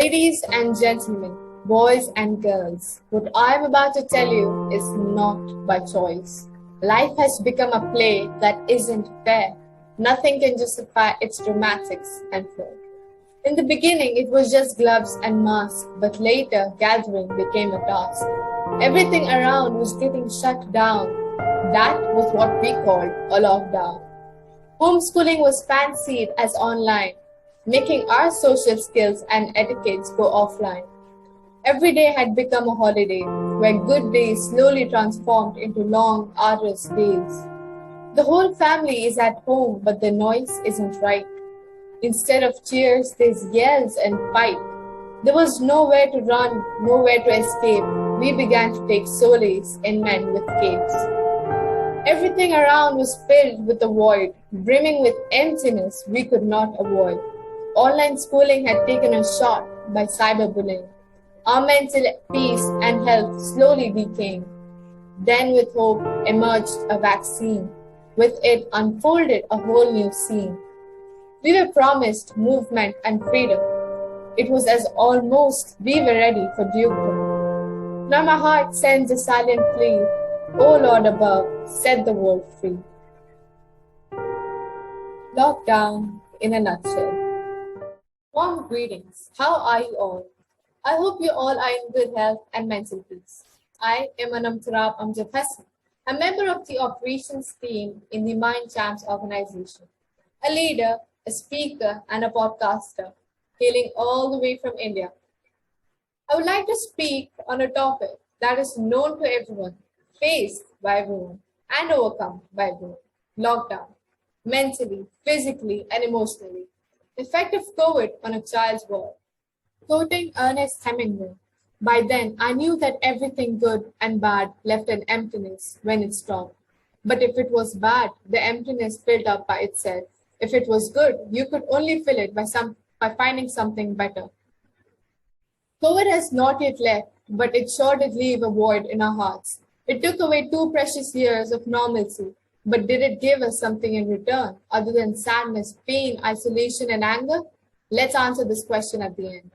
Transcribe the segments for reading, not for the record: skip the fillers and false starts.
Ladies and gentlemen, boys and girls, what I am about to tell you is not by choice. Life has become a play that isn't fair. Nothing can justify its dramatics and flow. In the beginning, it was just gloves and masks, but later, gathering became a task. Everything around was getting shut down. That was what we called a lockdown. Homeschooling was fancied as online, making our social skills and etiquettes go offline. Every day had become a holiday, where good days slowly transformed into long, arduous days. The whole family is at home, but the noise isn't right. Instead of cheers, there's yells and fight. There was nowhere to run, nowhere to escape. We began to take solace in men with capes. Everything around was filled with a void, brimming with emptiness we could not avoid. Online schooling had taken a shot by cyberbullying. Our mental peace and health slowly decaying. Then with hope emerged a vaccine. With it unfolded a whole new scene. We were promised movement and freedom. It was as almost we were ready for dukedom. Now my heart sends a silent plea. O Lord above, set the world free. Lockdown in a nutshell. Warm greetings. How are you all? I hope you all are in good health and mental peace. I am Anam Turab Amjad Hassan, a member of the operations team in the MindChamps Organization, a leader, a speaker, and a podcaster, hailing all the way from India. I would like to speak on a topic that is known to everyone, faced by everyone, and overcome by everyone. Lockdown, mentally, physically, and emotionally. Effect of COVID on a child's world. Quoting Ernest Hemingway, by then I knew that everything good and bad left an emptiness when it stopped. But if it was bad, the emptiness filled up by itself. If it was good, you could only fill it by finding something better. COVID has not yet left, but it sure did leave a void in our hearts. It took away 2 precious years of normalcy, but did it give us something in return other than sadness, pain, isolation, and anger? Let's answer this question at the end.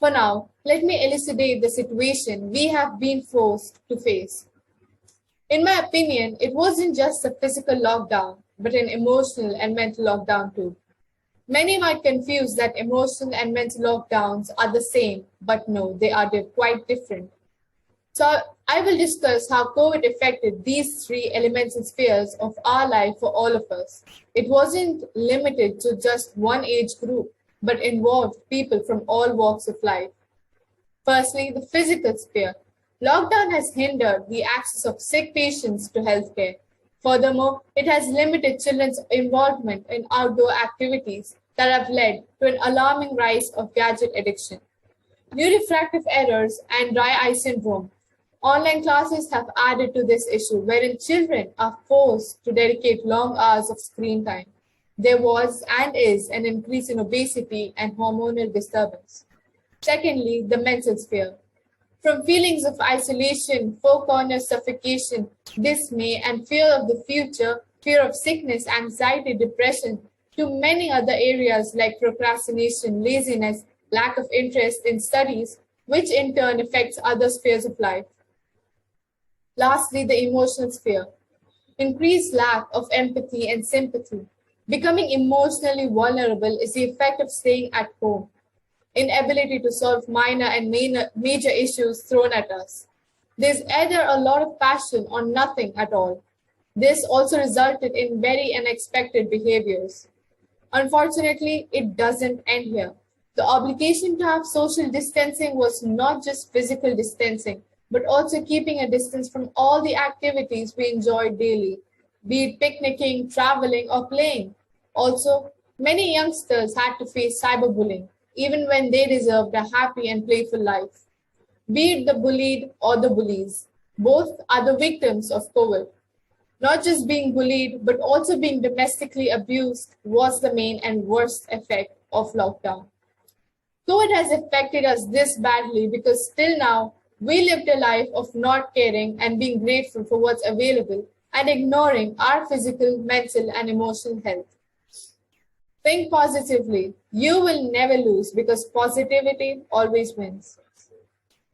For now, let me elucidate the situation we have been forced to face. In my opinion, it wasn't just a physical lockdown, but an emotional and mental lockdown too. Many might confuse that emotional and mental lockdowns are the same, but no, they are quite different. So I will discuss how COVID affected these three elemental spheres of our life for all of us. It wasn't limited to just one age group, but involved people from all walks of life. Firstly, the physical sphere. Lockdown has hindered the access of sick patients to healthcare. Furthermore, it has limited children's involvement in outdoor activities that have led to an alarming rise of gadget addiction. New refractive errors and dry eye syndrome. Online classes have added to this issue, wherein children are forced to dedicate long hours of screen time. There was and is an increase in obesity and hormonal disturbance. Secondly, the mental sphere. From feelings of isolation, four-corner suffocation, dismay, and fear of the future, fear of sickness, anxiety, depression, to many other areas like procrastination, laziness, lack of interest in studies, which in turn affects other spheres of life. Lastly, the emotional sphere. Increased lack of empathy and sympathy. Becoming emotionally vulnerable is the effect of staying at home. Inability to solve minor and major issues thrown at us. There's either a lot of passion or nothing at all. This also resulted in very unexpected behaviors. Unfortunately, it doesn't end here. The obligation to have social distancing was not just physical distancing, but also keeping a distance from all the activities we enjoyed daily, be it picnicking, traveling, or playing. Also, many youngsters had to face cyberbullying, even when they deserved a happy and playful life. Be it the bullied or the bullies, both are the victims of COVID. Not just being bullied, but also being domestically abused was the main and worst effect of lockdown. COVID has affected us this badly because still now we lived a life of not caring and being grateful for what's available and ignoring our physical, mental, and emotional health. Think positively. You will never lose because positivity always wins.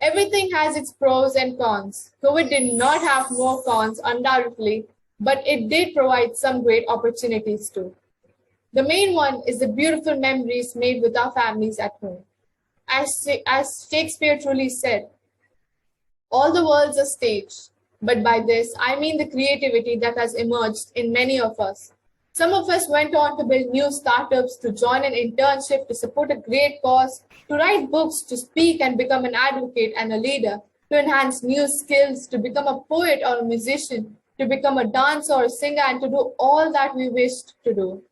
Everything has its pros and cons. COVID did not have more cons, undoubtedly, but it did provide some great opportunities too. The main one is the beautiful memories made with our families at home. As Shakespeare truly said, all the world's a stage, but by this I mean the creativity that has emerged in many of us. Some of us went on to build new startups, to join an internship, to support a great cause, to write books, to speak and become an advocate and a leader, to enhance new skills, to become a poet or a musician, to become a dancer or a singer, and to do all that we wished to do.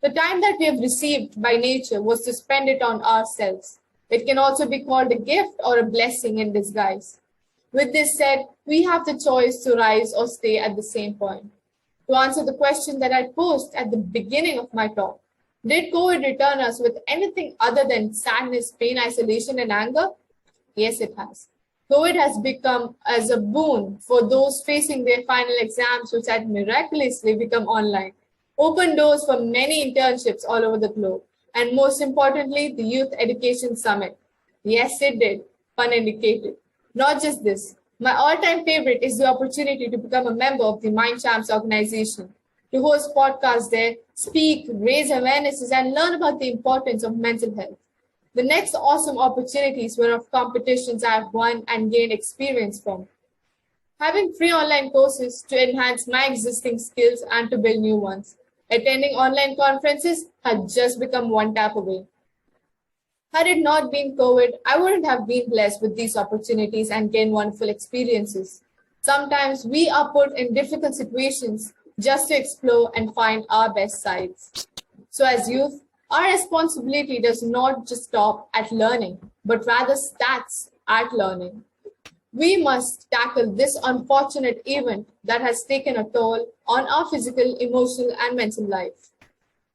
The time that we have received by nature was to spend it on ourselves. It can also be called a gift or a blessing in disguise. With this said, we have the choice to rise or stay at the same point. To answer the question that I posed at the beginning of my talk, did COVID return us with anything other than sadness, pain, isolation, and anger? Yes, it has. COVID has become as a boon for those facing their final exams, which had miraculously become online. Open doors for many internships all over the globe, and most importantly, the Youth Education Summit. Yes, it did, pun indicated. Not just this, my all-time favorite is the opportunity to become a member of the MindChamps Organization, to host podcasts there, speak, raise awarenesses, and learn about the importance of mental health. The next awesome opportunities were of competitions I have won and gained experience from. Having free online courses to enhance my existing skills and to build new ones. Attending online conferences had just become one tap away. Had it not been COVID, I wouldn't have been blessed with these opportunities and gained wonderful experiences. Sometimes we are put in difficult situations just to explore and find our best sides. So as youth, our responsibility does not just stop at learning, but rather starts at learning. We must tackle this unfortunate event that has taken a toll on our physical, emotional, and mental life.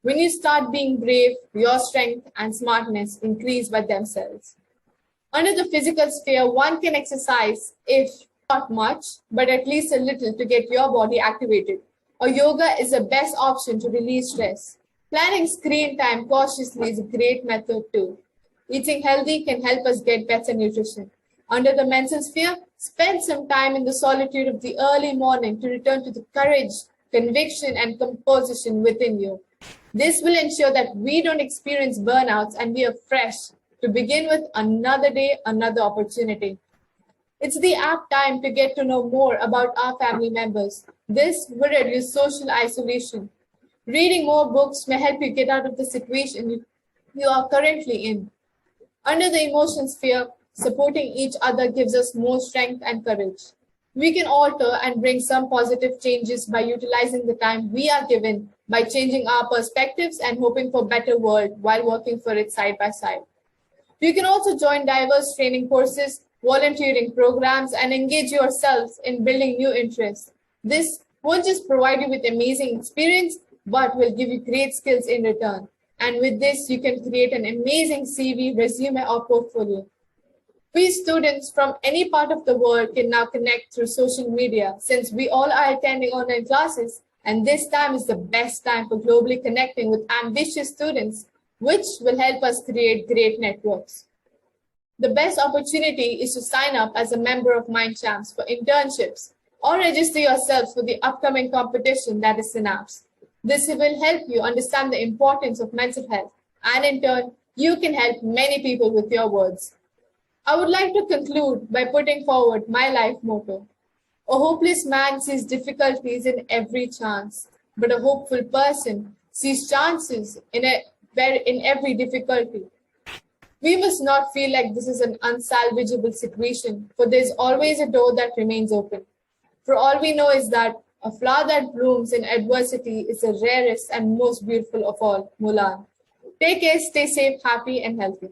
When you start being brave, your strength and smartness increase by themselves. Under the physical sphere, one can exercise, if not much, but at least a little to get your body activated. Or yoga is the best option to release stress. Planning screen time cautiously is a great method too. Eating healthy can help us get better nutrition. Under the mental sphere, spend some time in the solitude of the early morning to return to the courage, conviction, and composition within you. This will ensure that we don't experience burnouts and we are fresh to begin with another day, another opportunity. It's the apt time to get to know more about our family members. This will reduce social isolation. Reading more books may help you get out of the situation you are currently in. Under the emotion sphere, supporting each other gives us more strength and courage. We can alter and bring some positive changes by utilizing the time we are given, by changing our perspectives and hoping for a better world while working for it side by side. You can also join diverse training courses, volunteering programs, and engage yourselves in building new interests. This won't just provide you with amazing experience, but will give you great skills in return. And with this, you can create an amazing CV, resume, or portfolio. We students from any part of the world can now connect through social media since we all are attending online classes, and this time is the best time for globally connecting with ambitious students, which will help us create great networks. The best opportunity is to sign up as a member of MindChamps for internships or register yourself for the upcoming competition that is Synapse. This will help you understand the importance of mental health, and in turn, you can help many people with your words. I would like to conclude by putting forward my life motto. A hopeless man sees difficulties in every chance, but a hopeful person sees chances in every difficulty. We must not feel like this is an unsalvageable situation, for there is always a door that remains open. For all we know is that a flower that blooms in adversity is the rarest and most beautiful of all, Mulan. Take care, stay safe, happy, and healthy.